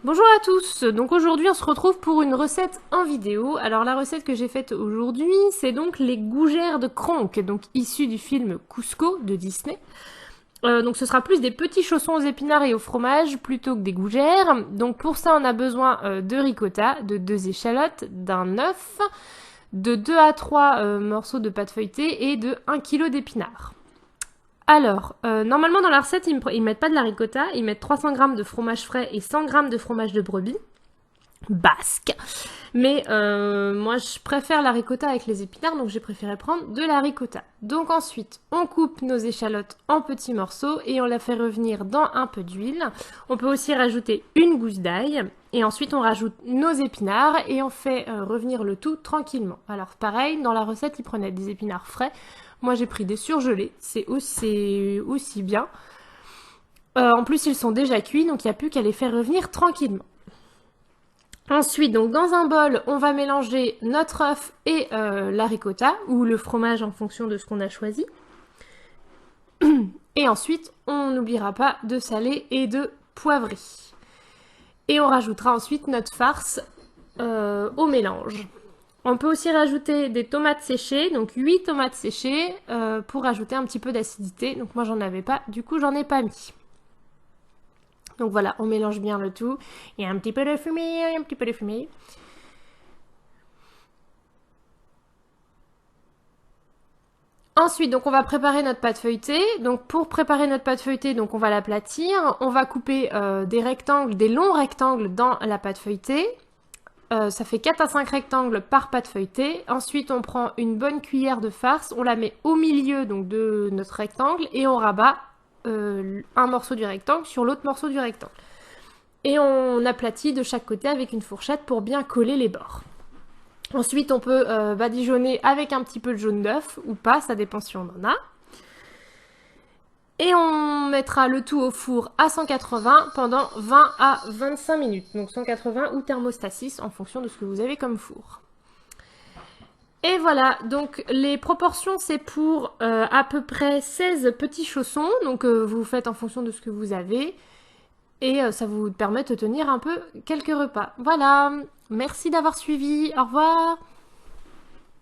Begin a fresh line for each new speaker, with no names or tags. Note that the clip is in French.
Bonjour à tous, donc aujourd'hui on se retrouve pour une recette en vidéo. Alors la recette que j'ai faite aujourd'hui, c'est donc les gougères de Kronk, donc issues du film Cusco de Disney. Donc ce sera plus des petits chaussons aux épinards et au fromage plutôt que des gougères. Donc pour ça on a besoin de ricotta, de 2 échalotes, d'un œuf, de 2 à 3 morceaux de pâte feuilletée et de 1 kg d'épinards. Alors, normalement dans la recette, ils mettent pas de la ricotta, ils mettent 300 g de fromage frais et 100 g de fromage de brebis basque. Mais moi, je préfère la ricotta avec les épinards, donc j'ai préféré prendre de la ricotta. Donc ensuite, on coupe nos échalotes en petits morceaux et on la fait revenir dans un peu d'huile. On peut aussi rajouter une gousse d'ail. Et ensuite, on rajoute nos épinards et on fait revenir le tout tranquillement. Alors pareil, dans la recette, ils prenaient des épinards frais. Moi, j'ai pris des surgelés. C'est aussi bien. En plus, ils sont déjà cuits, donc il n'y a plus qu'à les faire revenir tranquillement. Ensuite, donc dans un bol, on va mélanger notre œuf et la ricotta, ou le fromage en fonction de ce qu'on a choisi. Et ensuite, on n'oubliera pas de saler et de poivrer. Et on rajoutera ensuite notre farce au mélange. On peut aussi rajouter des tomates séchées, donc 8 tomates séchées, pour rajouter un petit peu d'acidité. Donc moi j'en avais pas, du coup j'en ai pas mis. Donc voilà, on mélange bien le tout. Il y a un petit peu de fumée, un petit peu de fumée. Ensuite, donc on va préparer notre pâte feuilletée. Donc pour préparer notre pâte feuilletée, donc on va l'aplatir. On va couper des rectangles, des longs rectangles dans la pâte feuilletée. Ça fait 4 à 5 rectangles par pâte feuilletée. Ensuite, on prend une bonne cuillère de farce, on la met au milieu donc, de notre rectangle et on rabat un morceau du rectangle sur l'autre morceau du rectangle. Et on aplatit de chaque côté avec une fourchette pour bien coller les bords. Ensuite, on peut badigeonner avec un petit peu de jaune d'œuf ou pas, ça dépend si on en a. Et on mettra le tout au four à 180 pendant 20 à 25 minutes. Donc 180 ou thermostat 6 en fonction de ce que vous avez comme four. Et voilà, donc les proportions c'est pour à peu près 16 petits chaussons. Donc vous faites en fonction de ce que vous avez. Et ça vous permet de tenir un peu quelques repas. Voilà, merci d'avoir suivi, au revoir.